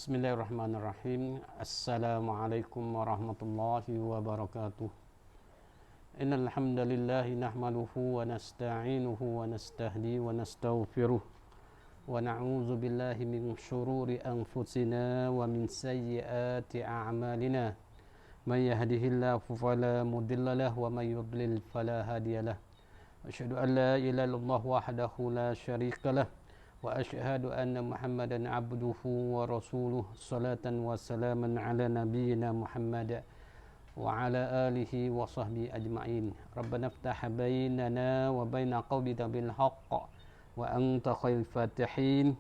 Bismillahirrahmanirrahim. Assalamualaikum warahmatullahi wabarakatuh. Innal hamdalillah nahmaduhu wa nasta'inuhu wa nastahdi wa nastaghfiruh wa na'udzu billahi min shururi anfusina wa min sayyiati a'malina. May yahdihillahu fala mudilla lahu wa may yudlil fala hadiyalah. Asyhadu an la ilaha illallah wahdahu la syarika lah wa asyhadu anna Muhammadan abduhu wa rasuluh. Salatan wa salaman ala nabiyyina Muhammad wa ala alihi wa sahbihi ajma'in. Rabbana iftah bainana wa baina qaumina bil haqq wa anta khairul fatihin.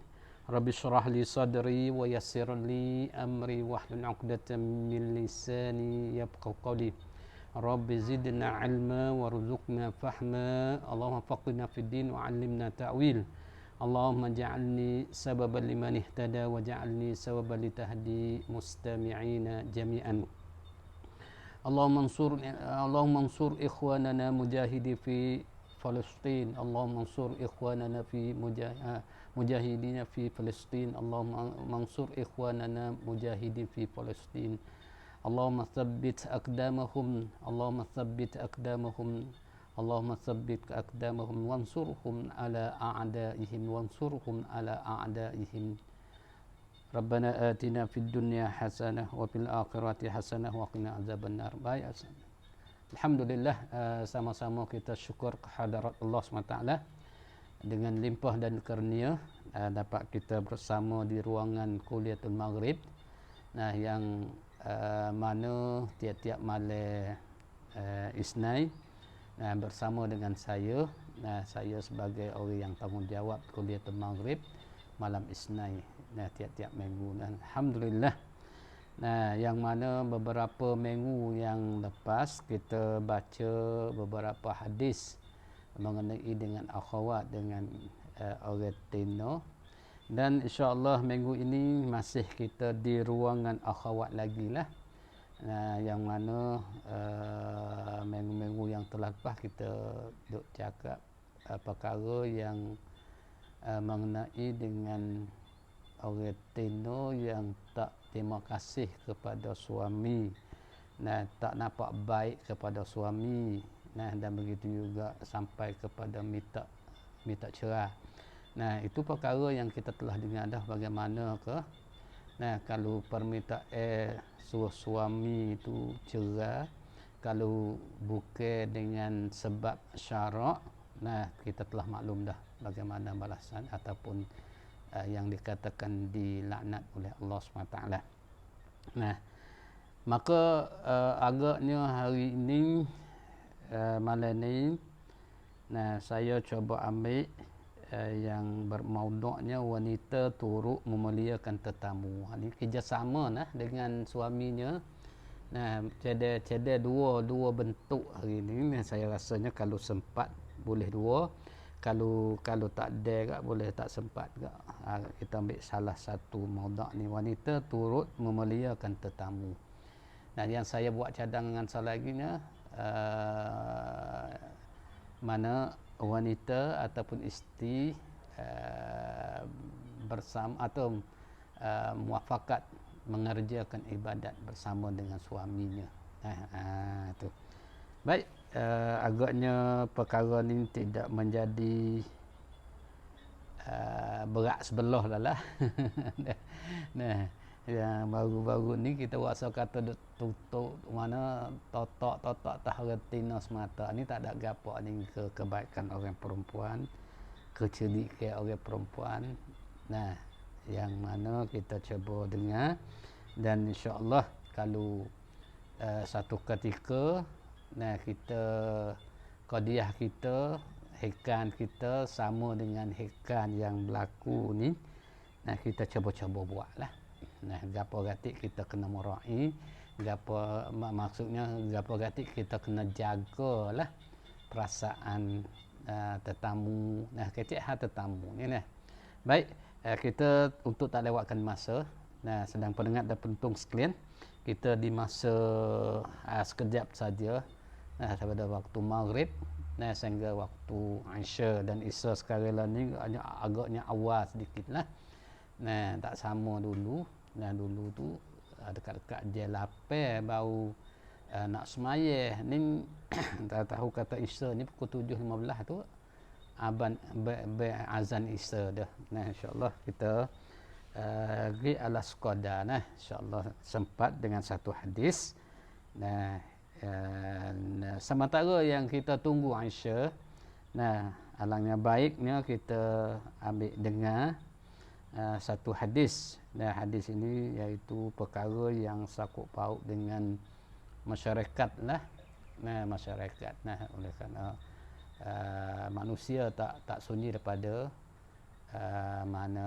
Rabbi shrah li sadri wa yassir li amri wahlul 'uqdatam min lisani yafqahu qawli. Rabbi zidna 'ilma warzuqna fahma. Allahumma faqihna fid din wa 'allimna ta'wil. Allahumma ja'alni sababan liman ihtada wa ja'alni sababan litahdi mustami'ina jami'an. Allahumma ansur ikhwanana mujahidi fi Palestin. Allahumma ansur ikhwanana fi mujahidina fi Palestin. Allahumma ansur ikhwanana mujahidin fi Palestin. Allahumma tsabbit aqdamahum. Allahumma tsabbit aqdamahum. Allahumma tsabbit aqdamahum wansurhum ala a'daihim. Rabbana atina fid dunya hasanah wa fil akhirati hasanah wa qina azabannar. Baik, alhamdulillah, sama-sama kita syukur kehadirat Allah SWT dengan limpah dan kurnia dapat kita bersama di ruangan Kuliatul Maghrib, yang mana tiap-tiap malam Isnin bersama dengan saya sebagai orang yang tanggungjawab Kuliatul Maghrib malam Isnin tiap-tiap minggu. Alhamdulillah, yang mana beberapa minggu yang lepas kita baca beberapa hadis mengenai dengan akhwat dengan orang Tino, dan insya-Allah minggu ini masih kita di ruangan akhwat lagi lah. Yang mana minggu-minggu yang telah lepas kita duk cakap perkara yang mengenai dengan orang Tino yang tak terima kasih kepada suami, tak nampak baik kepada suami, dan begitu juga sampai kepada minta cerai. Itu perkara yang kita telah dengar dah bagaimana ke kalau permintaan suami itu cerai, kalau bukan dengan sebab syarak, kita telah maklum dah bagaimana balasan ataupun yang dikatakan dilaknat oleh Allah SWT. Maka agaknya hari ini malam ni saya cuba ambil yang bermauduknya wanita turut memuliakan tetamu. Ini kerjasama dengan suaminya. Ada dua bentuk hari ini. Saya rasanya kalau sempat boleh dua, kalau tak ada boleh tak sempat gak. Kita ambil salah satu mauduk ni, wanita turut memuliakan tetamu. Yang saya buat cadangan selanjutnya, mana wanita ataupun isteri bersama atau muafakat mengerjakan ibadat bersama dengan suaminya. Itu. Baik, agaknya perkara ni tidak menjadi berat sebelah lah. Yang baru-baru ni kita rasa kata tutup mana totok tahu Tino semata ni tak ada gapo ni kebaikan orang perempuan, kecelikaan orang perempuan. Yang mana kita cuba dengar, dan insya-Allah kalau satu ketika kita qadiyah kita, hekan kita sama dengan hekan yang berlaku ni, kita cuba-cuba buatlah. Gapo gatik kita kena merai, maksudnya gapo gatik kita kena jagalah perasaan tetamu. Kecik tetamu ni Baik, kita untuk tak lewatkan masa, sedang pendengar dan penonton sekalian, kita di masa sekejap saja pada waktu maghrib sehingga waktu Isya dan Isya sekarang ni agaknya awal sedikitlah. Tak sama dulu. Nah dulu tu dekat-dekat dia lapar baru nak semayah ni tak tahu kata Isya ni pukul 7.15 tu azan Isya dah. Nah insya-Allah kita pergi ala sekadar nah insya-Allah sempat dengan satu hadis. Nah sementara yang kita tunggu Isya, nah alangnya baiknya kita ambil dengar satu hadis. Nah hadis ini iaitu perkara yang sakut paut dengan masyarakat lah. Nah masyarakat, nah oleh kerana manusia tak sunyi daripada mana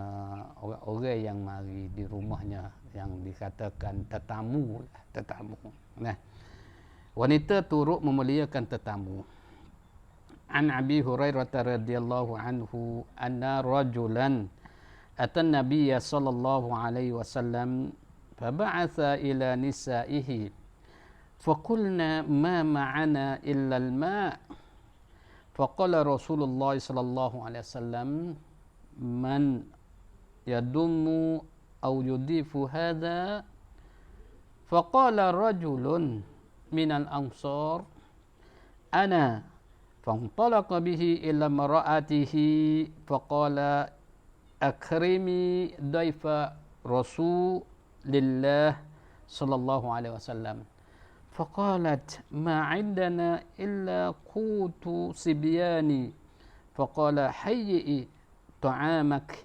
orang-orang yang mari di rumahnya yang dikatakan tetamu. Nah wanita turut memuliakan tetamu. An Abi Hurairah radhiyallahu anhu anna rajulan atan nabiyya sallallahu alaihi wasallam fab'atha ila nisaihi faqulna ma ma'ana illa al-ma' faqala Rasulullah sallallahu alaihi wasallam man yadummu aw yudifu hadha faqala rajulun minal ansar ana fantalaqa bihi ila mar'atihi faqala akrimi daifa Rasulillah sallallahu alaihi wasallam faqalat ma 'indana illa qutu sibyani faqala hayyi ta'amak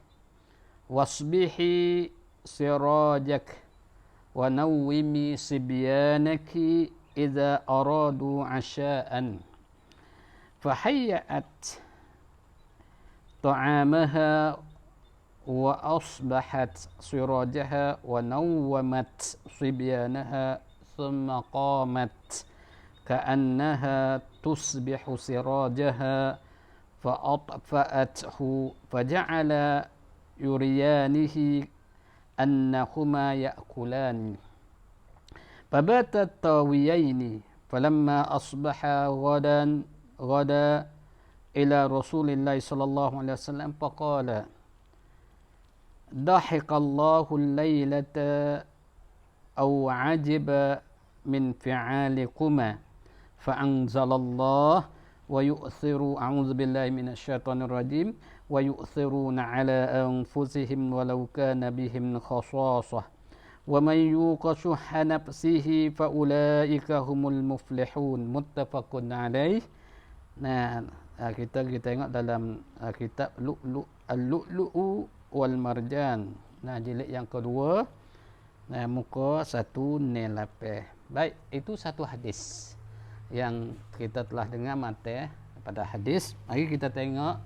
wasbihi sirajak wa nawwimi sibyanaki idza aradu 'asha'an fahayyat ta'amaha wa asbahat sirajaha wa nawwamat sibyanaha thumma qamat ka'annaha tusbihu sirajaha fa'atfa'athu faja'ala yuriyanihi annahuma ya'kulani fabatat tawiyaini falamma asbaha غدا إلى رسول الله صلى الله عليه وسلم فقال ضحك الله الليلة أو عجب من فعالكما فأنزل الله ويؤثر أعوذ بالله من الشيطان الرجيم ويؤثرون على أنفسهم ولو كان بهم خصاصة ومن يوق شح نفسه فأولئك هم المفلحون متفق عليه. Nah, kita tengok dalam kitab Al-Lu'lu'u wal Marjan. Nah, jilid yang kedua, nah muka 108. Baik, itu satu hadis yang kita telah dengar mata pada hadis. Mari kita tengok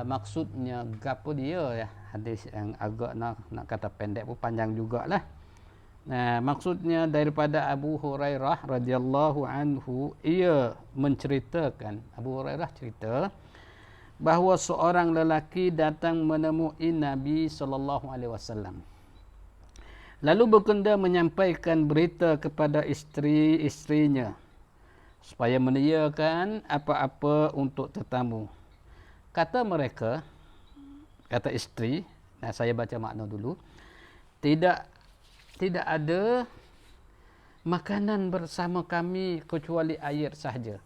maksudnya gapo dia ya. Hadis yang agak nak kata pendek pun panjang jugalah. Nah, maksudnya daripada Abu Hurairah radhiyallahu anhu, ia menceritakan, Abu Hurairah cerita bahawa seorang lelaki datang menemui Nabi sallallahu alaihi wasallam. Lalu berkenda menyampaikan berita kepada isteri-isterinya supaya menyediakan apa-apa untuk tetamu. Kata mereka, kata isteri, nah saya baca makna dulu, tidak ada makanan bersama kami kecuali air sahaja.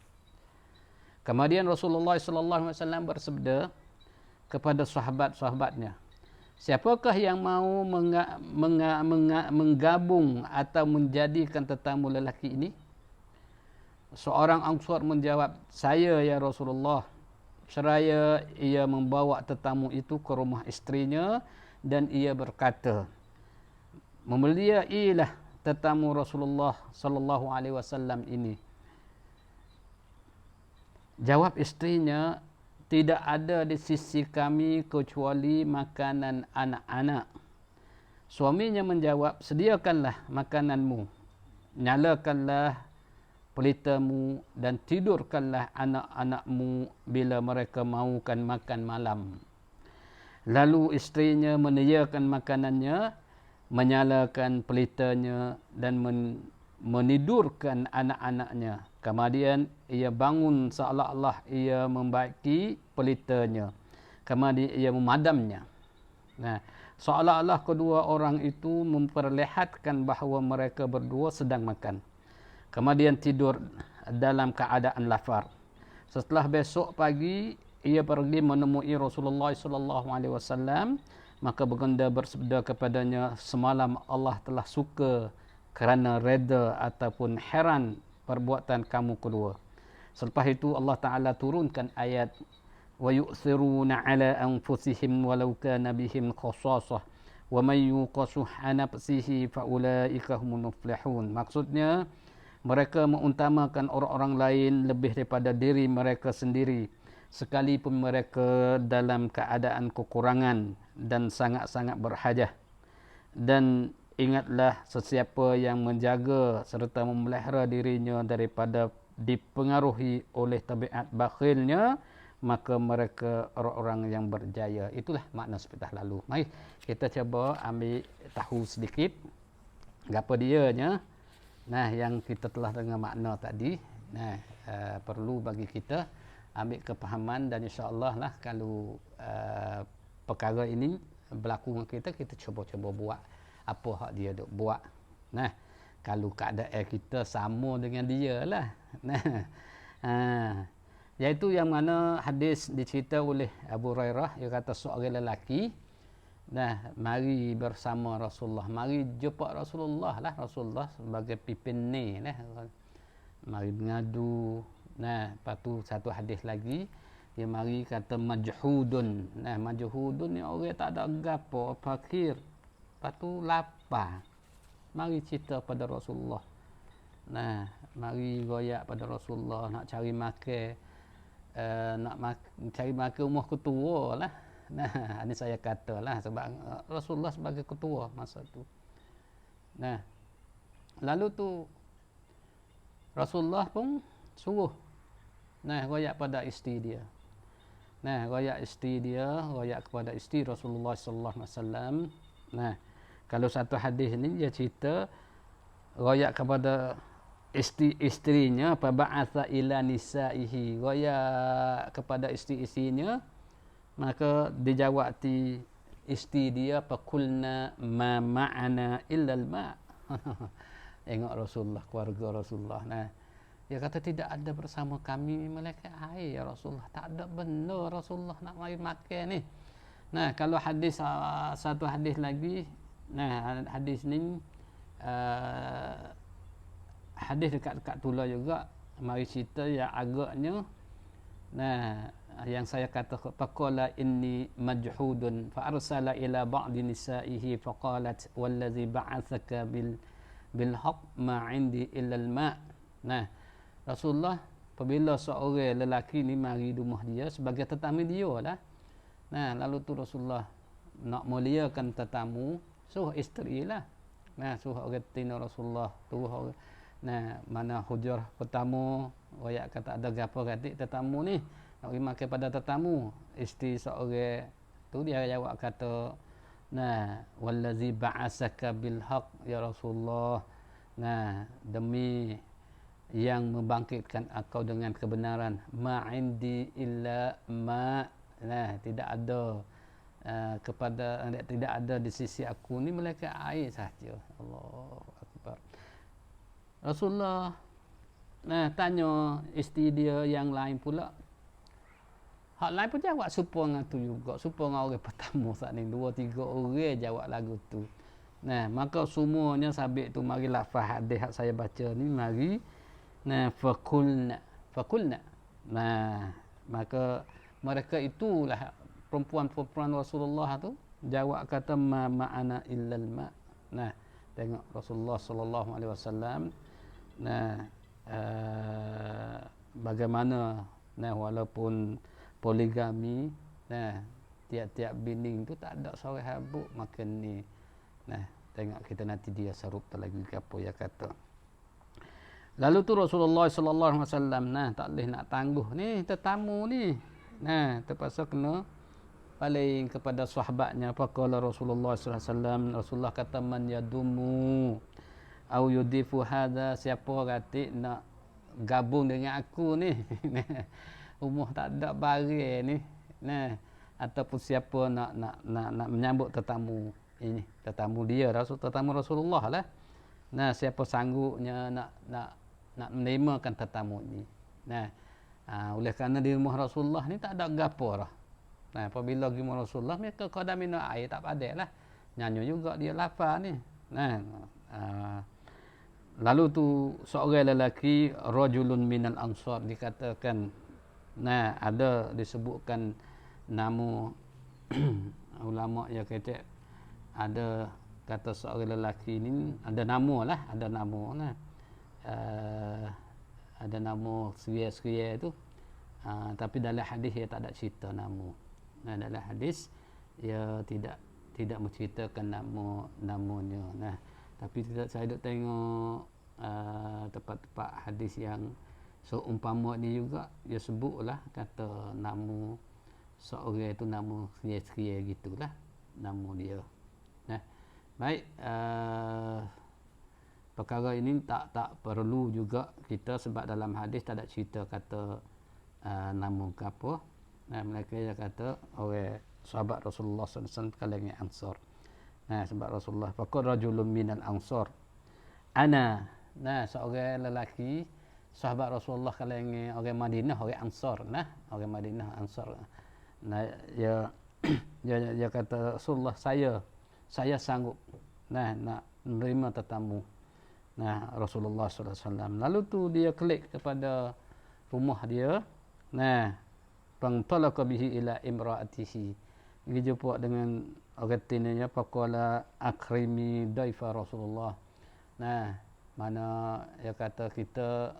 Kemudian Rasulullah sallallahu alaihi wasallam bersabda kepada sahabat-sahabatnya, siapakah yang mau menggabung atau menjadikan tetamu lelaki ini? Seorang Ansar menjawab, saya ya Rasulullah. Seraya ia membawa tetamu itu ke rumah istrinya dan ia berkata, memuliailah tetamu Rasulullah sallallahu alaihi wasallam ini. Jawab istrinya, tidak ada di sisi kami kecuali makanan anak-anak. Suaminya menjawab, sediakanlah makananmu, nyalakanlah pelitamu dan tidurkanlah anak-anakmu bila mereka mahukan makan malam. Lalu istrinya menyediakan makanannya, menyalakan pelitanya dan menidurkan anak-anaknya. Kemudian ia bangun seolah-olah ia membaiki pelitanya. Kemudian ia memadamnya. Nah, seolah-olah kedua orang itu memperlihatkan bahawa mereka berdua sedang makan. Kemudian tidur dalam keadaan lapar. Setelah besok pagi ia pergi menemui Rasulullah sallallahu alaihi wasallam, maka baginda bersabda kepadanya, semalam Allah telah suka kerana reda ataupun heran perbuatan kamu kedua. Selepas itu Allah Taala turunkan ayat wa yu'thiruna ala anfusihim walau kana bihim khassasah wa may yuqashuha nafsihi fa ulaika humul muflihun. Maksudnya mereka mengutamakan orang-orang lain lebih daripada diri mereka sendiri sekalipun mereka dalam keadaan kekurangan dan sangat-sangat berhajat. Dan ingatlah sesiapa yang menjaga serta memelihara dirinya daripada dipengaruhi oleh tabiat bakhilnya, maka mereka orang-orang yang berjaya. Itulah makna sepatah lalu. Mari kita cuba ambil tahu sedikit apa dianya. Nah, yang kita telah dengar makna tadi, perlu bagi kita ambil kepahaman, dan insya-Allah lah kalau perkara ini berlaku dengan kita cuba-cuba buat apa hak dia duk buat. Nah, kalau keadaan kita sama dengan dia lah. Nah, iaitu yang mana hadis dicerita oleh Abu Hurairah, dia kata seorang lelaki mari bersama Rasulullah, mari jumpa Rasulullah lah, Rasulullah sebagai pimpin ni lah, mari mengadu. Lepas tu satu hadis lagi dia mari kata majhudun. Majhudun ni orang tak ada gapo, fakir, lepas tu lapar, mari cerita pada Rasulullah. Mari royak pada Rasulullah nak cari makan, cari makan umur ketua lah. Ini saya katalah sebab Rasulullah sebagai ketua masa tu. Lalu tu Rasulullah pun suruh royak pada isteri dia. Royak isteri dia, royak kepada isteri Rasulullah sallallahu alaihi wasallam. Kalau satu hadis ni dia cerita royak kepada isteri-isterinya, fa ba'atha ila nisaihi, royak kepada isteri-isterinya, maka dijawab ti isteri dia, faqulna ma ma'ana illa al-ma'. Tengok Rasulullah, keluarga Rasulullah. Dia kata tidak ada bersama kami melainkan air ya Rasulullah. Tak ada benda Rasulullah nak mari makan ni. Kalau hadis, satu hadis lagi, hadis ni hadis dekat-dekat tula juga, mari cerita yang agaknya yang saya kata, faqala inni majhudun fa arsala ila ba'di nisaihi faqalat wallazi ba'athaka bil haqq ma 'indi illa al-ma'. Rasulullah apabila seorang lelaki ni mari rumah dia sebagai tetamu dia lah. Lalu tu Rasulullah nak muliakan tetamu, suruh isteri lah. Suruh orang tina Rasulullah tu, mana hujrah pertama, royak kata ada gapo gatik tetamu ni, nak pergi makan pada tetamu. Isteri seorang tu dia jawab kata, wallazi ba'asaka bil haqq ya Rasulullah, demi yang membangkitkan engkau dengan kebenaran, ma'indi illa ma', tidak ada tidak ada di sisi aku ni melainkan air sahaja. Allahu akbar. Rasulullah tanya isteri dia yang lain pula, hak lain pun jawab serupa dengan tu juga, serupa dengan orang pertama saat ni, 2-3 orang jawab lagu tu. Maka semuanya sabit tu mari lafaz hadis hak saya baca ni, mari faqulna. Maka mereka itulah perempuan-perempuan Rasulullah tu jawab kata ma ma'ana illal ma'. Tengok Rasulullah sallallahu alaihi wasallam bagaimana walaupun poligami, tiap-tiap bini tu tak ada seorang habuk makan ni. Tengok kita nanti dia sarup lagi apa dia kata. Lalu tu Rasulullah sallallahu alaihi wasallam tak boleh nak tangguh ni tetamu ni. Terpaksa kena paling kepada sahabatnya. Faqala Rasulullah sallallahu alaihi wasallam, Rasulullah kata, man yadumu au yudifu hadha, siapa kata nak gabung dengan aku ni. Rumah tak ada barang ni. ataupun siapa nak menyambut tetamu ini, tetamu dia tetamu Rasulullah lah. Nah, siapa sanggupnya nak menerimakan tetamu ini. Nah, oleh kerana di rumah Rasulullah ni tak ada gapo dah. Nah, apabila pergi rumah Rasulullah mereka qadam minum air tak padai lah. Nyanyi juga dia lapar ni. Nah, lalu tu seorang lelaki rajulun minal ansar dikatakan, nah ada disebutkan nama ulama yang kata ada kata seorang lelaki ni ada nama lah, ada nama lah. Ada nama seria-seria tu. Tapi dalam hadis dia tak ada cerita nama. Nah, dalam hadis dia tidak menceritakan namanya. Nah, tapi saya duk tengok tempat-tempat hadis yang seumpama ni juga dia sebutlah kata nama seorang itu nama seria-seria gitulah nama dia. Nah, baik, perkara ini tak perlu juga kita sebab dalam hadis tak ada cerita kata nama ke apa. Nah, mereka dia kata orang sahabat Rasulullah SAW kalangan Ansar. Nah, sebab Rasulullah faqad rajulun minal Ansar. Ana, nah seorang lelaki sahabat Rasulullah kalangan orang Madinah, orang Ansar. Nah, orang Madinah Ansar. Nah, dia kata Rasulullah, saya sanggup nak menerima tetamu. Nah, Rasulullah SAW. Lalu tu dia klik kepada rumah dia. Nah, fantalaqa bihi ila imraatihi. Dia jumpa dengan orang tinanya faqala akrimi daifa Rasulullah. Nah, mana dia kata kita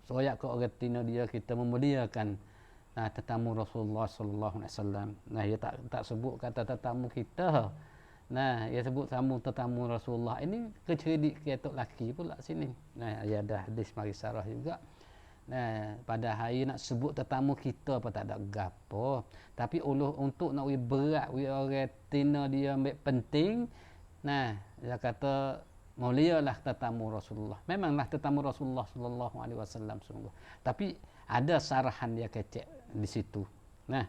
soyak ke orang tina dia, kita memuliakan tetamu Rasulullah sallallahu alaihi wasallam. Nah, dia tak sebut kata tetamu kita. Nah, dia sebut tetamu Rasulullah. Ini kecedik ketok laki pula sini. Nah, dia ada hadis mari sarah juga. Nah, pada hari nak sebut tetamu kita apa tak ada gapo. Tapi untuk nak berat orang tina dia ambil penting. Nah, dia kata mulialah tetamu Rasulullah. Memanglah tetamu Rasulullah sallallahu alaihi wasallam sungguh. Tapi ada sarahan dia kecek di situ. Nah,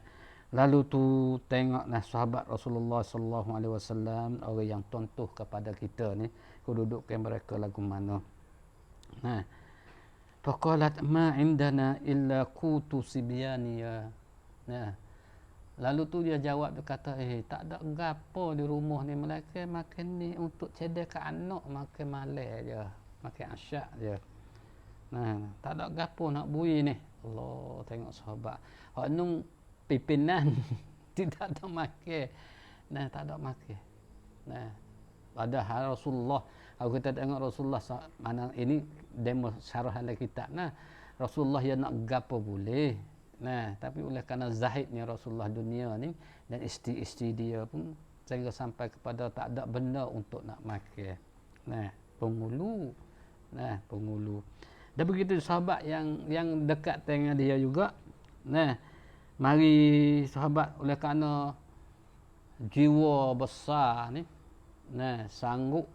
lalu tu tengoklah sahabat Rasulullah sallallahu alaihi wasallam orang yang contoh kepada kita ni, kedudukan mereka lagu mana. Nah, faqalat ma indana illa qutu sibyaniya. Nah, lalu tu dia jawab, dia kata tak ada gapo di rumah ni, mereka makan ni untuk cedek ke anak, makan malai je, makan asyak je. Nah, tak ada gapo nak bui ni. Allah, tengok sahabat hak nung pimpinan tidak ada makan. Nah, tak ada makan. Nah, padahal Rasulullah, kalau kita tengok Rasulullah mana ini demo syarah dalam kitab. Nah, Rasulullah yang nak gapo boleh. Nah, tapi oleh kerana zahidnya Rasulullah dunia ni dan isteri-isteri dia pun sehingga sampai kepada tak ada benda untuk nak makan. Nah, pengulu. Nah, pengulu. Dan begitu sahabat yang dekat dengan dia juga. Nah, mari sahabat oleh kerana jiwa besar ni, nah sanggup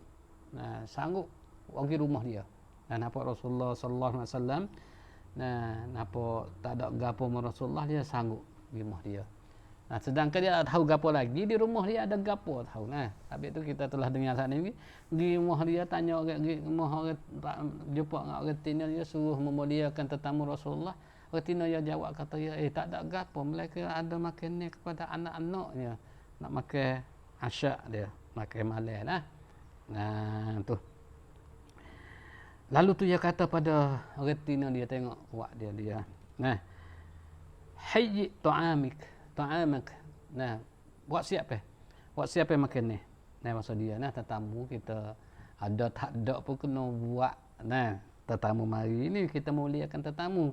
pergi rumah dia. Dan nampak Rasulullah sallallahu alaihi wasallam, nah nampak tak ada gapo dengan Rasulullah, dia sanggup pergi rumah dia. Nah, sedangkan dia tak tahu gapo lagi di rumah dia ada gapo tahu. Nah, habis tu kita telah dengar saat ni pergi rumah dia, tanya orang, pergi rumah orang, jumpa dengan orang tina dia, suruh memuliakan tetamu Rasulullah. Orang tina dia jawab kata dia, tak ada gapo, mereka ada makan ni kepada anak-anaknya, nak makan asyak dia, makan malai lah. Nah, tu. Lalu tu dia kata pada orang tina dia, tengok buat dia. Nah, hayyi ta'amak. Nah, buat siap makan ni. Nah, maksud dia nah tetamu kita ada tak ada pun kena buat. Nah, tetamu mari ni kita muliakan tetamu.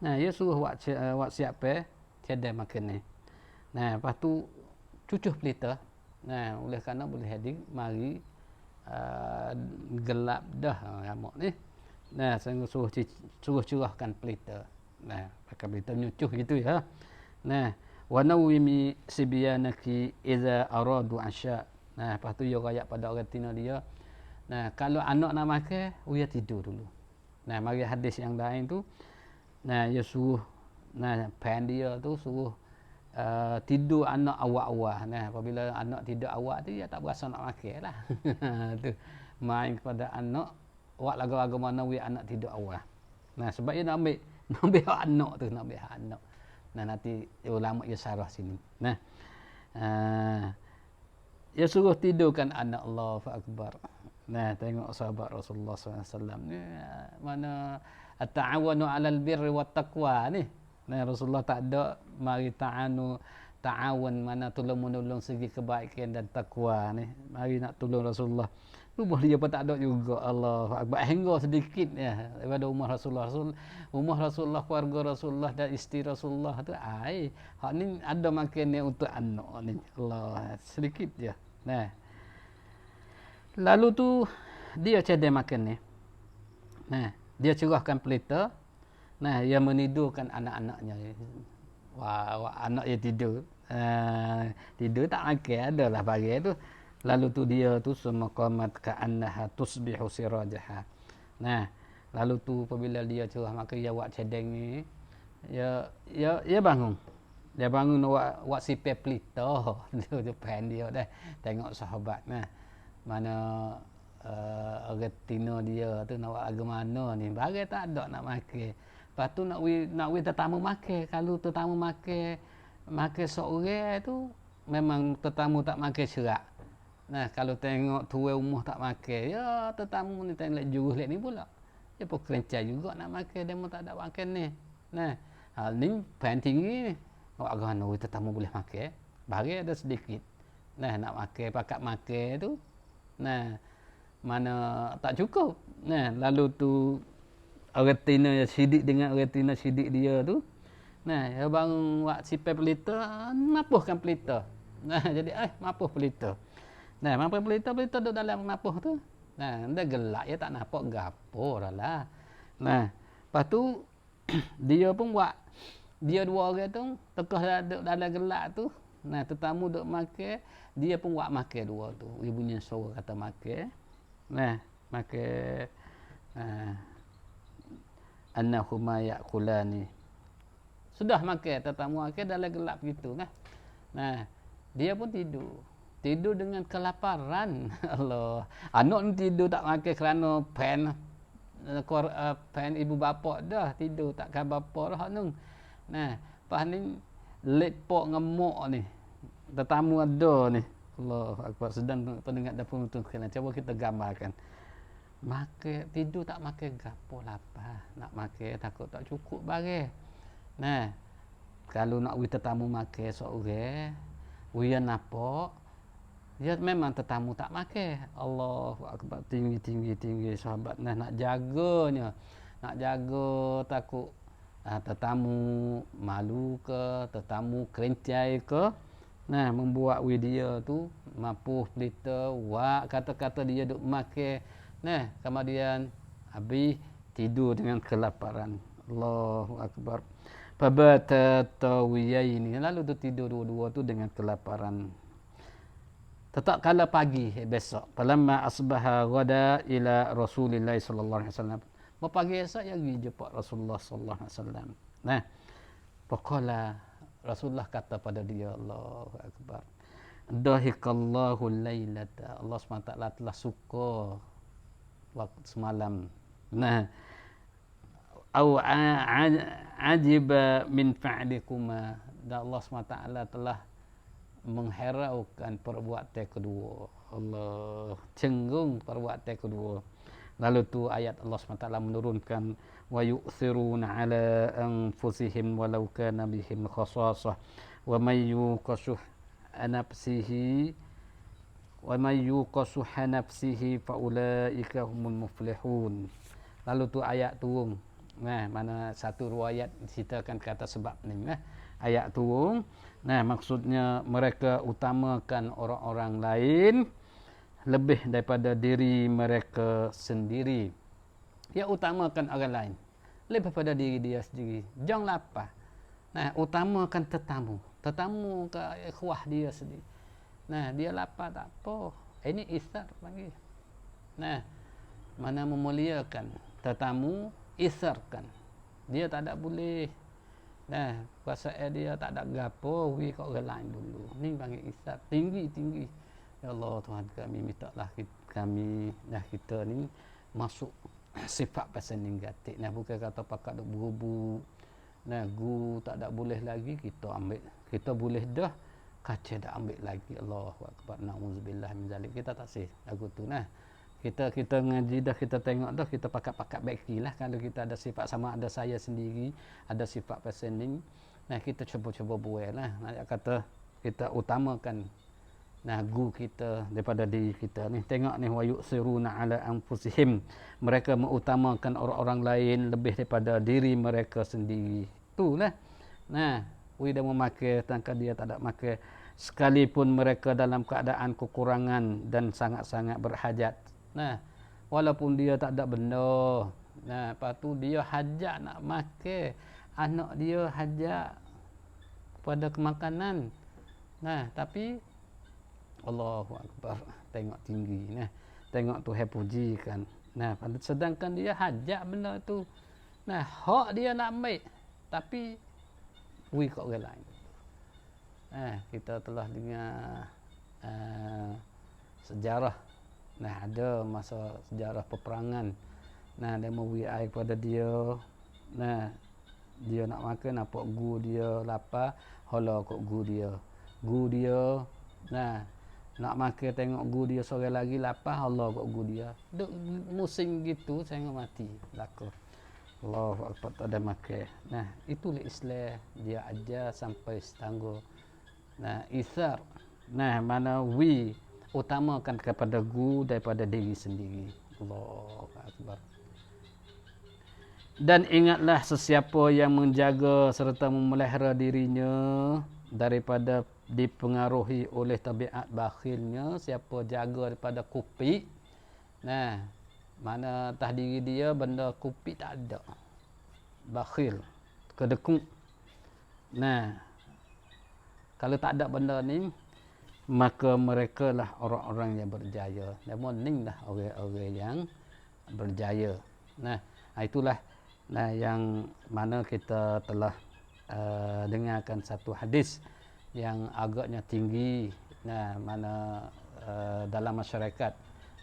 Nah, dia suruh buat siap tiada makan ni. Nah, lepas tu cucuh pelita. Nah, oleh kerana boleh hadir mari gelap dah ramak ni. Nah, saya suruh curahkan pelita. Nah, pakai pelita nyucuh gitu ya. Nah, wa nawimi sibyanaki idza aradu asya. Nah, lepas tu dia rayak pada orang tina dia. Nah, kalau anak nak makan, dia tidur dulu. Nah, mari hadis yang lain tu, nah dia suruh, nah pan dia tu suruh tidur anak awak-awak. Nah, apabila anak tidur awak tu dia tak berasa nak makan lah. Tu main kepada anak awak lagu-lagu mana we anak tidur awak. Nah, sebab dia nak ambil nak ambil hak anak tu, nak ambil hak anak. Nah, nanti ulama dia sarah sini. Nah, dia suruh tidurkan anak. Allahu akbar. Nah, tengok sahabat Rasulullah SAW ni mana ta'awanu 'alal birri wat taqwa ni. Nah, Rasulullah tak ada mari ta'awun mana tolong-menolong segi kebaikan dan takwa ni. Mari nak tolong Rasulullah. Rumah dia pun tak ada juga. Allahu akbar. Hingga sedikit ya daripada rumah Rasulullah. Rumah Rasulullah, keluarga Rasulullah dan isteri Rasulullah tu hak ni ada makan ni untuk anak ni. Allah, sedikit je. Nah. Lalu tu dia cadai makan ni. Nah, dia curahkan pelita. Nah, dia menidurkan anak-anaknya. Wah, anak dia tidur. Tidur tak makan, adalah pagi tu. Lalu tu dia tu semaqamat ka'annaha tusbihu sirajaha. Nah, lalu tu apabila dia curah makan dia buat cadeng ni, dia bangun. Dia bangun buat sipai pelita. Dia pen dia dah. Tengok sahabat. Nah, mana retina dia tu nak buat lagu mana ni. Bagai tak ada nak makan. Lepas tu nak we tetamu makan. Kalau tetamu makan seorang tu memang tetamu tak makan serak. Nah, kalau tengok tuan rumah tak makan, ya tetamu ni tengok jurus lek ni pula. Dia pun kerencai juga nak makan, dia pun tak ada makan ni. Nah, hal ni pen tinggi ni. Awak gana we tetamu boleh makan. Bagi ada sedikit. Nah, nak makan pakat makan tu. Nah, mana tak cukup. Nah, lalu tu retina sidik dengan retina sidik dia tu. Nah, dia bang buat sipai pelita, mapuhkan pelita. Nah, jadi mapuh pelita. Nah, mapuh pelita duduk dalam mapuh tu. Nah, dia gelak dia tak nampak gapo dah lah. Nah, lepas tu dia pun buat dia dua orang tu tekah duduk dalam gelak tu. Nah, tetamu duk makan, dia pun buat makan dua tu. Dia bunyi suara kata makan. Nah, makan annahuma ya'kulani. Sudah makan, tetamu makan dalam gelap gitu kan. Nah, dia pun tidur. Tidur dengan kelaparan. Allah. Anak ni tidur tak makan kerana pen ibu bapa dah tidur tak kan bapa dah nung. Nah, pas ni lepok ngemuk ni. Tetamu ada ni. Allahu akbar, sedang pendengar dan penonton sekalian. Cuba kita gambarkan. Makan tidur tak makan gapo lapar. Nak makan takut tak cukup barang. Nah, kalau nak we tetamu makan seorang, we nampak dia memang tetamu tak makan. Allahu akbar, tinggi sahabat. Nah, nak jaganya. Nak jaga takut tetamu malu ke, tetamu kerencai ke. Nah, membuat we dia tu mapuh pelita, wak kata-kata dia duk makan. Nah, kemudian habis tidur dengan kelaparan. Allahu akbar. Fabata tawiyaini. Lalu tu tidur dua-dua tu dengan kelaparan. Tetap kala pagi besok. Falamma asbaha ghada ila Rasulillah sallallahu alaihi wasallam. Pagi esok dia pergi jumpa Rasulullah sallallahu alaihi wasallam. Nah, faqala Rasulullah kata pada dia, Allahu akbar. Dahikallahu lailata. Allah SWT telah suka waktu semalam. Nah, au ajiba min fa'likuma. Dan Allah SWT telah mengheraukan perbuatan kedua. Allah cenderung perbuatan kedua. Lalu tu ayat Allah SWT menurunkan wa yu'thiruna ala anfusihim walau kana bihim khasasah wa may yuqashuh nafsihi fa ulaika humul muflihun. Lalu tu ayat turun. Nah, mana satu riwayat ceritakan kata sebab ni. Ayat turun. Nah, maksudnya mereka utamakan orang-orang lain lebih daripada diri mereka sendiri. Dia utamakan orang lain lebih daripada diri dia sendiri. Jangan lapar. Nah, utamakan tetamu. Tetamu ke ikhwah dia sendiri. Nah, dia lapar tak apa. Ini isar panggil. Nah, mana memuliakan tetamu, isarkan. Dia tak ada boleh Nah, kuasa dia tak ada gapo, wi kok orang lain dulu. Ni panggil isap tinggi. Ya Allah Tuhan kami mintalah kami kita ni masuk sifat pasal negatif. Nah, bukan kata pakat duk berubu. Nah, gu tak ada boleh lagi kita ambil. Kita boleh dah kaca dah ambil lagi. Allahu akbar. Nauzubillah min zalik. Kita tak sih lagu tu nah. Kita ngaji dah, kita tengok dah, kita pakat-pakat baiklah kalau kita ada sifat sama ada saya sendiri, ada sifat pesening. Nah, kita cuba-cuba buat lah. Nak kata kita utamakan gu kita daripada diri kita ni. Tengok ni wa yusiruna ala anfusihim. Mereka mengutamakan orang-orang lain lebih daripada diri mereka sendiri. Itulah. Nah, dah memakai tangkap dia tak ada makai sekalipun mereka dalam keadaan kekurangan dan sangat-sangat berhajat. Nah, walaupun dia tak ada benda. Nah, lepas tu dia hajat nak makan. Anak dia hajat pada kemakanan. Nah, tapi Allahu akbar, tengok tinggi nah. Tengok Tuhan pujikan. Nah, sedangkan dia hajat benda tu. Nah, hak dia nak ambil tapi kat orang lain. Kita telah dengar sejarah. Nah, ada masa sejarah peperangan. Nah, dia memberi air kepada dia. Nah, dia nak makan, nampak gu dia lapar, hala kat gu dia. Gu dia, nah, nak makan tengok gu dia seorang lagi lapar, hala kat gu dia. Duk musim gitu tengok mati lakon. Allahu akbar, tak ada makan. Nah, itulah Islam dia ajar sampai setangguh. Nah, isar. Nah, mana utamakan kepada gu daripada diri sendiri. Allahu akbar. Dan ingatlah sesiapa yang menjaga serta memelihara dirinya daripada dipengaruhi oleh tabiat bakhilnya, siapa jaga daripada kupi. Nah, mana atas diri dia benda kupi tak ada. Bakhil, kedekut. Nah, kalau tak ada benda ni, maka mereka lah orang-orang yang berjaya. Namun ni lah orang-orang yang berjaya. Nah, itulah yang mana kita telah dengarkan satu hadis yang agaknya tinggi. Nah, mana dalam masyarakat.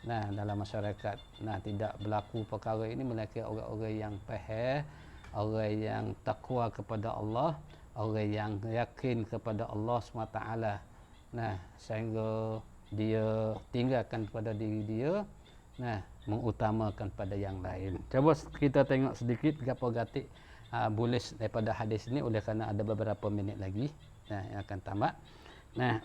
Nah, dalam masyarakat. Nah, tidak berlaku perkara ini melainkan orang-orang yang faham, orang yang takwa kepada Allah, orang yang yakin kepada Allah SWT. Nah, sehingga dia tinggalkan pada diri dia, nah, mengutamakan pada yang lain. Cuba kita tengok sedikit gapo-gatik boleh daripada hadis ini, oleh kerana ada beberapa minit lagi yang akan tamat. Nah,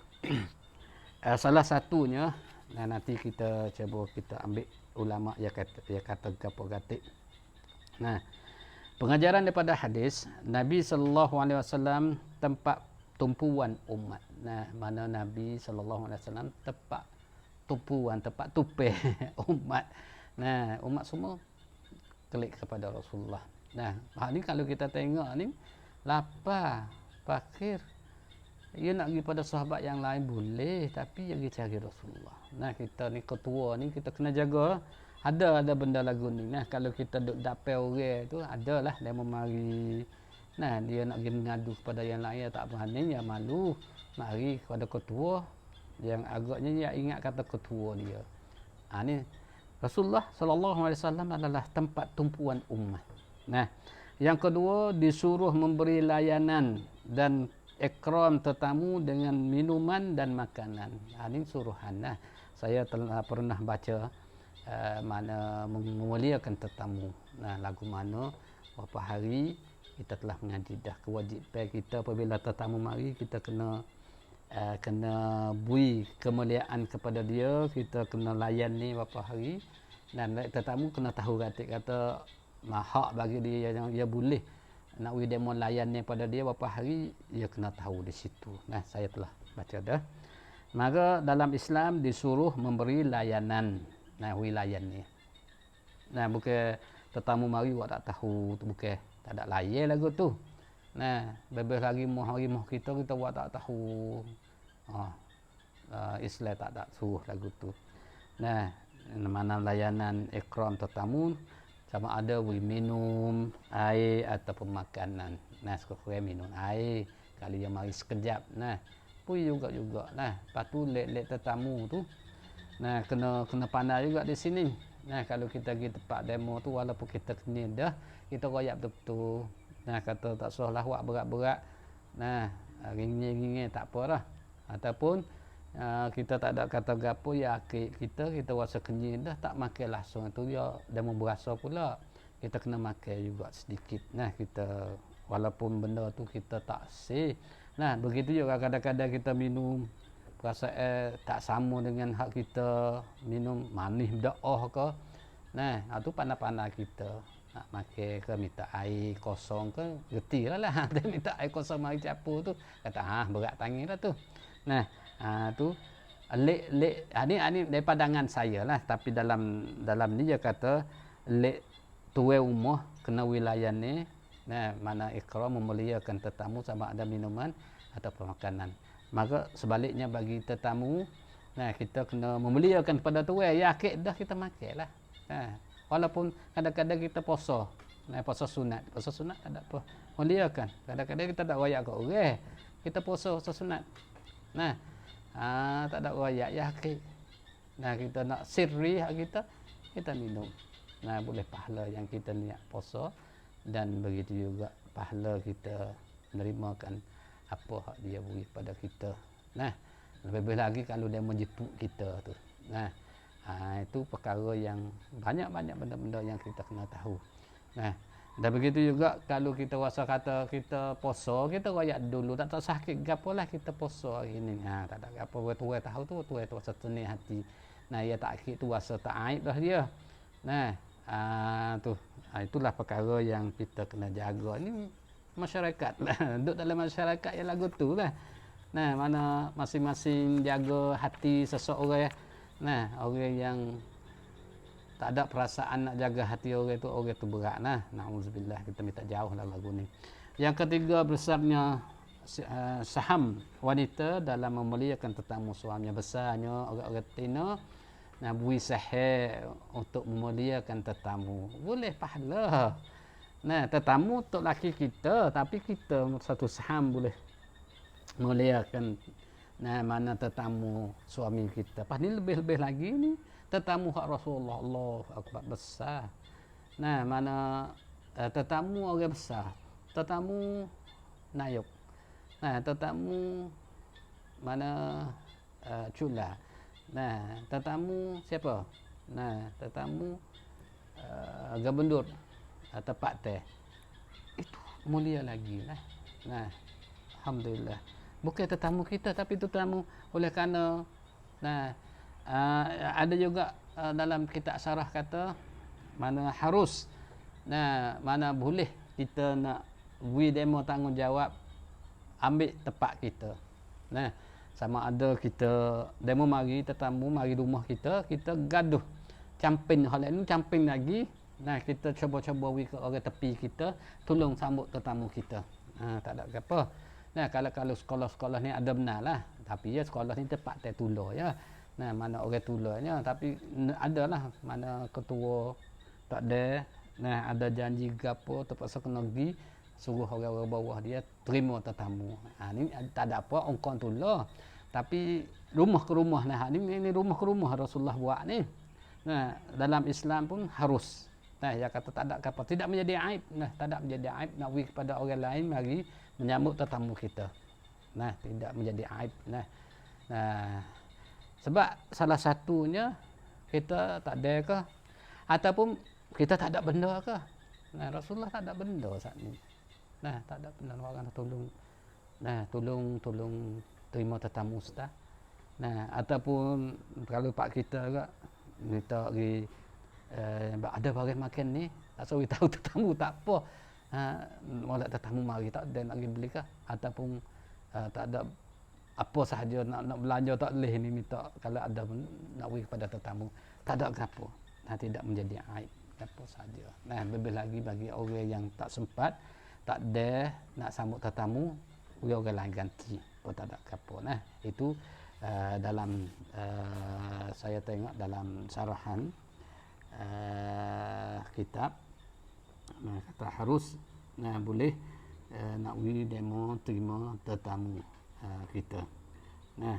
salah satunya, nanti kita cuba kita ambil ulama yang kata gapo-gatik. Nah, pengajaran daripada hadis Nabi SAW tempat tumpuan umat. Nah, mana Nabi SAW tempat tumpuan, tempat tupai umat. Nah, umat semua klik kepada Rasulullah. Nah, ni kalau kita tengok ni lapar, fakir, dia nak pergi pada sahabat yang lain boleh, tapi dia pergi cari Rasulullah. Nah, kita ni ketua ni kita kena jaga. Ada benda lagu ni. Nah, kalau kita duk dapat orang tu, adalah dia memari. Nah, dia nak pergi mengadu kepada yang lain, tak berani, dia malu. Mari kepada ketua yang agaknya dia ingat kata ketua dia. Ni Rasulullah SAW adalah tempat tumpuan umat. Nah, yang kedua disuruh memberi layanan dan ikram tetamu dengan minuman dan makanan. Ini suruhan. Nah, saya telah pernah baca mana memuliakan tetamu. Nah, lagu mana beberapa hari kita telah mengaji dah kewajipan kita apabila tetamu mari kita kena beri kemuliaan kepada dia, kita kena layan ni beberapa hari. Dan tetamu kena tahu kata hak bagi dia yang dia boleh nak we demo layan ni pada dia beberapa hari, dia kena tahu di situ. Nah, saya telah baca dah. Maka dalam Islam disuruh memberi layanan. Nah, we layan ni. Nah, bukan tetamu mari awak tak tahu tu, bukan tak ada layan lagu tu. Nah, lebih lagi hari kita buat tak tahu. Islam tak ada suruh lagu tu. Nah, mana layanan ikram tetamu sama ada minum, air ataupun makanan. Nah, sekurang minum air. Kalau yang mari sekejap, nah, pun juga. Nah, lepas tu lek tetamu tu, nah kena pandai juga di sini. Nah, kalau kita pergi tempat demo tu walaupun kita kenyang dah, kita royak betul-betul. Nah, kata tak usahlah buat berat-berat. Nah, ringing tak apa dah. Ataupun kita tak ada kata gapo ya kita rasa kenyang dah tak makan langsung tu dia demo berasa pula. Kita kena makan juga sedikit. Nah, kita walaupun benda tu kita tak sih. Nah, begitu juga kadang-kadang kita minum perasaan tak sama dengan hak kita minum manis daah ke. Nah, itu pandai-pandai kita nak makan ke minta air kosong ke reti lah dia minta air kosong mari capur tu kata berat tangan lah tu. Nah, tu lek ini daripada pandangan saya lah, tapi dalam ni dia kata lek tuai rumah kena wilayah ni. Nah, mana ikram memuliakan tetamu sama ada minuman atau makanan. Maka sebaliknya bagi tetamu, nah kita kena memuliakan kepada tuai. Ya akid dah kita makan lah. Nah, walaupun kadang-kadang kita puasa. Nah, puasa sunat ada apa. Muliakan. Kadang-kadang kita tak royak kat orang. Kita puasa sunat. Nah, tak ada royak ya akid. Nah, kita nak sirri hak kita minum. Nah, boleh pahala yang kita niat puasa dan begitu juga pahala kita menerimakan apa hak dia beri pada kita. Nah, lebih lagi kalau dia menjemput kita tu. Nah, itu perkara yang banyak benda-benda yang kita kena tahu. Nah, dan begitu juga kalau kita rasa kata kita puasa, kita royak dulu tak sakit gapolah kita puasa hari ni. Tak ada apa tuai tahu tu tuai tu rasa tenang hati. Nah, ia tak akid tu rasa tak aib dah dia. Nah, itulah perkara yang kita kena jaga. Ini masyarakat lah. Duduk dalam masyarakat yang lagu tu lah. Nah, mana masing-masing jaga hati seseorang. Nah, orang yang tak ada perasaan nak jaga hati orang tu berat lah. Na'udzubillah, kita minta jauh lah lagu ni. Yang ketiga besarnya saham wanita dalam memuliakan tetamu suaminya. Besarnya orang-orang tina nah bui sahih untuk memuliakan tetamu. Boleh pahala. Nah, tetamu untuk laki kita, tapi kita satu saham boleh memuliakan mana tetamu suami kita. Pas ni lebih-lebih lagi ni tetamu hak Rasulullah, Allah akbar besar. Nah, mana tetamu orang besar, tetamu nayuk. Nah, tetamu mana cula. Nah, tetamu siapa? Nah, tetamu gabendur tempat teh. Itu mulia lagi lah. Nah, alhamdulillah. Bukan tetamu kita tapi tetamu oleh kerana ada juga dalam kitab syarah kata mana harus mana boleh kita nak beri demo tanggungjawab ambil tempat kita. Nah, sama ada kita demo mari tetamu mari rumah kita gaduh camping hal ini camping lagi. Nah, kita cuba-cuba beri ke orang tepi kita tolong sambut tetamu kita. Tak ada apa. Nah, kalau sekolah-sekolah ni ada benar lah. Tapi ya sekolah ni tempat tular ya. Nah, mana orang tularnya tapi adalah mana ketua tak ada. Nah, ada janji gapo terpaksa kena pergi suruh orang-orang bawah dia terima tetamu. Ni tak ada apa ongkon tular. Tapi rumah ke rumah ni rumah ke rumah Rasulullah buat ni. Nah, dalam Islam pun harus. Nah, dia kata tak ada apa, tidak menjadi aib. Nah, tak ada menjadi aib nak pergi kepada orang lain mari menyambut tetamu kita. Nah, tidak menjadi aib. Nah, sebab salah satunya kita tak ada ke ataupun kita tak ada benda ke. Nah, Rasulullah tak ada benda saat ni. Nah, tak ada benda orang nak tolong. Nah, tolong terima tetamu ustaz. Nah, ataupun kalau pak kita ke minta pergi ada barang makan ni tak tahu tahu tetamu tak apa. Molek tetamu mari tak ada nak pergi beli ke ataupun tak ada apa sahaja nak belanja tak boleh ni minta kalau ada nak beri kepada tetamu tak ada apa. Nah, tidak menjadi aib apa saja. Nah, lebih lagi bagi orang yang tak sempat tak ada nak sambut tetamu orang lain ganti oh tak ada apa. Nah, itu dalam saya tengok dalam syarahan kitab kata harus boleh nak pergi demo terima tetamu kita. Nah,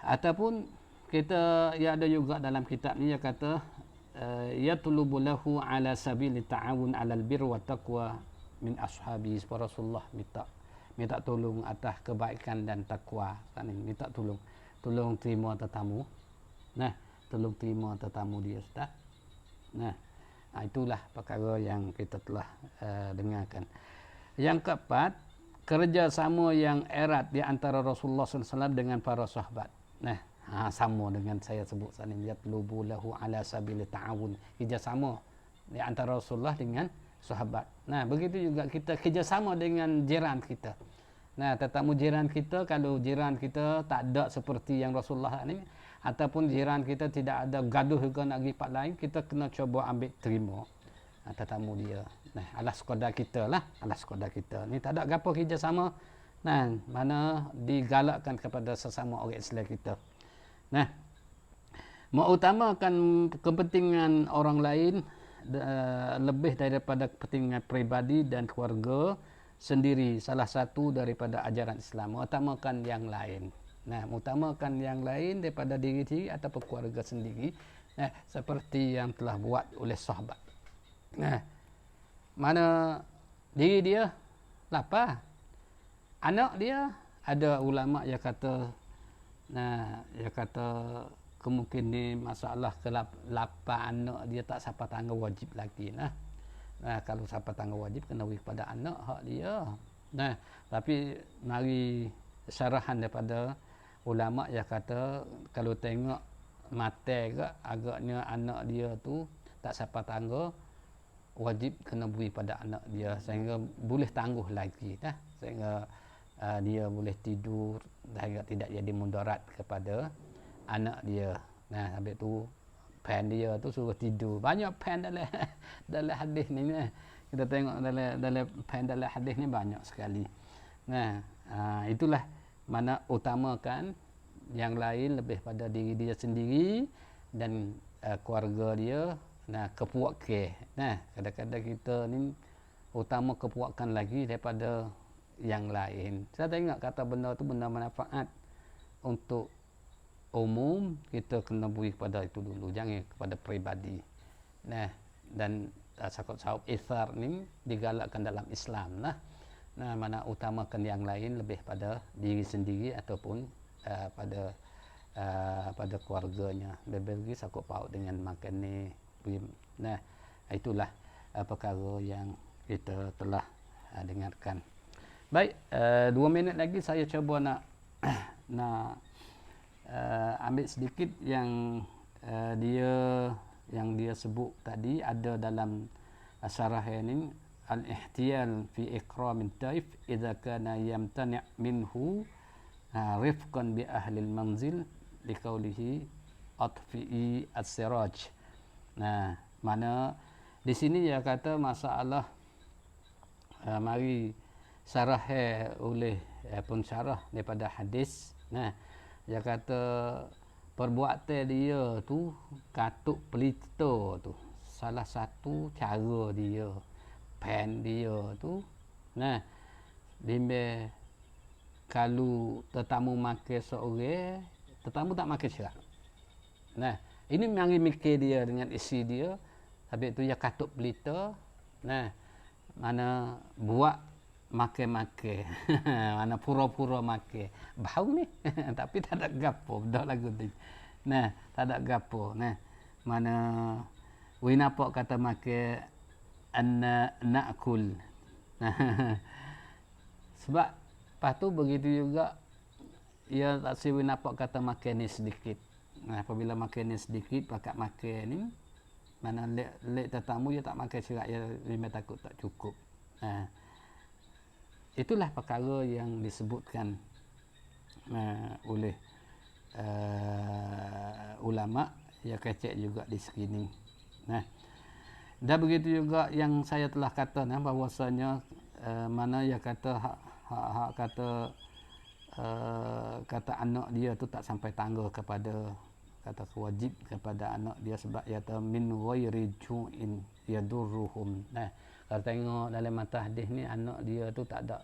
ataupun kita ya ada juga dalam kitab ni dia kata yatlubu lahu ala sabili ta'awun 'alal birri wat taqwa min ashabi. Rasulullah minta tolong atas kebaikan dan takwa. Minta tolong terima tetamu. Nah, tolong terima tetamu dia, Ustaz. Nah, itulah perkara yang kita telah dengarkan. Yang keempat, kerjasama yang erat di antara Rasulullah SAW dengan para sahabat. Nah, sama dengan saya sebut tadi, yatlubu lahu ala sabili ta'awun, kerjasama di antara Rasulullah dengan sahabat. Nah, begitu juga kita kerjasama dengan jiran kita. Nah, tetamu jiran kita, kalau jiran kita tak ada seperti yang Rasulullah ni, ataupun jiran kita tidak ada gaduh juga nak pergi tempat lain, kita kena cuba ambil terima tetamu dia. Nah, alas sekadar kita lah, alas sekadar kita. Ni tak ada gapo kerjasama. Nah, mana digalakkan kepada sesama orang Islam kita. Nah, mengutamakan kepentingan orang lain lebih daripada kepentingan peribadi dan keluarga sendiri, salah satu daripada ajaran Islam. Mengutamakan yang lain. Nah, mengutamakan yang lain daripada diri sendiri ataupun keluarga sendiri. Nah, seperti yang telah buat oleh sahabat. Nah, mana diri dia lapar, anak dia, ada ulama yang kata, nah, dia kata kemungkinan masalah lapar anak dia tak siapa tanggung wajib lagi. Nah, kalau siapa tanggung wajib kena beri kepada anak hak dia. Nah, tapi mari syarahan daripada ulama yang kata kalau tengok mata ke agaknya anak dia tu tak siapa tanggung wajib kena beri pada anak dia sehingga boleh tangguh lagi dah, sehingga dia boleh tidur sehingga tidak jadi mudarat kepada anak dia. Nah, habis tu pen dia tu suruh tidur. Banyak pen dalam hadis ni. Kita tengok dalam pen dalam hadis ni banyak sekali. Nah, itulah mana utamakan yang lain lebih pada diri dia sendiri dan keluarga dia. Nah, kepuakan. Nah, kadang-kadang kita ni utama kepuakan lagi daripada yang lain. Saya tengok kata benda tu benda manfaat untuk umum, kita kena beri kepada itu dulu, jangan kepada peribadi. Nah, dan sahab ithar ni digalakkan dalam Islam lah. Nah, mana utamakan yang lain lebih pada diri sendiri ataupun pada keluarganya. Lebih sakut paut dengan makan ni. Nah, itulah perkara yang kita telah dengarkan. Baik, 2 minit lagi saya cuba nak ambil sedikit yang dia sebut tadi ada dalam syarah ini, al-ihtiyal fi ikramin taif idza kana yamtani' minhu rifqan bi ahli al-manzil liqaulihi atfi'i as-siraj. Nah, mana di sini dia kata masalah mari syarah oleh pensyarah daripada hadis. Nah, dia kata perbuatan dia tu katuk pelita tu salah satu cara dia, pen dia tu. Nah, dimbe kalau tetamu makan seorang, tetamu tak makan serak. Nah, ini mari mikir dia dengan isi dia, habis tu dia katuk pelita. Nah, mana buat makan-makan mana pura-pura makan bau ni tapi tak ada gapo dah lagu tu. Nah, tak ada gapo. Nah, mana winapak kata makan anna na'kul. Sebab lepas tu begitu juga ia tak si winapak kata makan ni sedikit. Nah, apabila makan ni sedikit pakat makan ni mana lek tetamu dia tak makan serak, dia memang takut tak cukup. Nah, itulah perkara yang disebutkan oleh ulama yang kecek juga di sini. Nah, dan begitu juga yang saya telah kata bahwasanya mana ya kata hak kata anak dia tu tak sampai tangguh kepada kata kewajib kepada anak dia sebab ia min ghairi ju'in yadurruhum. Nah, Kalau tengok dalam mata hadis ni, anak dia tu tak ada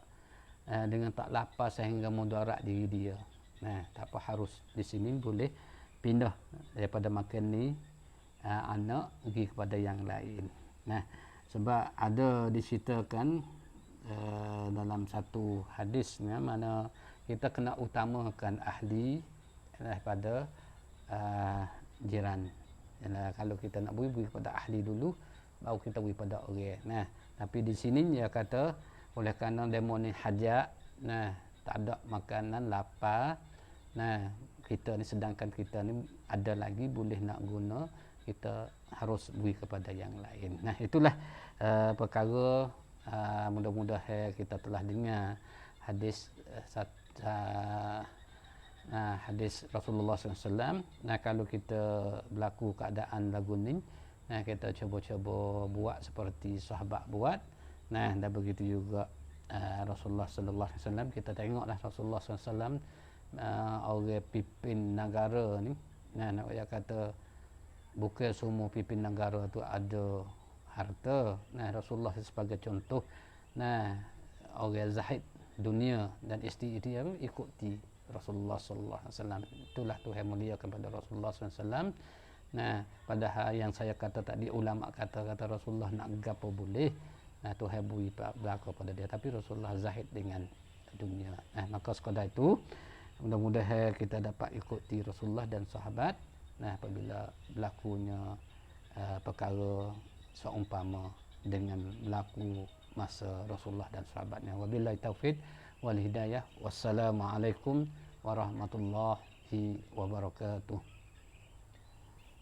dengan tak lapar sehingga mudarat diri dia. Nah, tak apa, harus di sini boleh pindah daripada makan ni anak pergi kepada yang lain. Nah, sebab ada diceritakan dalam satu hadisnya mana kita kena utamakan ahli daripada jiran. Kalau kita nak beri kepada ahli dulu, baru kita beri pada orang. Nah, tapi di sini dia kata oleh kerana demo ni hajat, nah tak ada makanan, lapar, nah kita ni, sedangkan kita ni ada lagi boleh nak guna, kita harus beri kepada yang lain. Nah, itulah perkara mudah-mudahan kita telah dengar hadis hadis Rasulullah SAW. Nah, kalau kita berlaku keadaan lagu ni, nah kita cuba-cuba buat seperti sahabat buat. Nah, dan begitu juga Rasulullah sallallahu alaihi wasallam. Kita tengoklah Rasulullah sallallahu alaihi wasallam orang pimpin negara ni. Nah, nak kata bukan semua pimpin negara tu ada harta. Nah, Rasulullah sebagai contoh. Nah, orang zahid dunia dan isteri dia ikuti Rasulullah sallallahu alaihi wasallam. Itulah Tuhan mulia kepada Rasulullah sallallahu alaihi wasallam. Nah, padahal yang saya kata tadi, ulama kata Rasulullah nak gapo boleh. Nah, Tuhan beri belaka pada dia, tapi Rasulullah zahid dengan dunia. Nah, maka sekadar itu mudah-mudahan kita dapat ikuti Rasulullah dan sahabat. Nah, apabila berlakunya perkara seumpama dengan berlaku masa Rasulullah dan sahabatnya. Wabillahi taufik wal hidayah. Wassalamualaikum warahmatullahi wabarakatuh.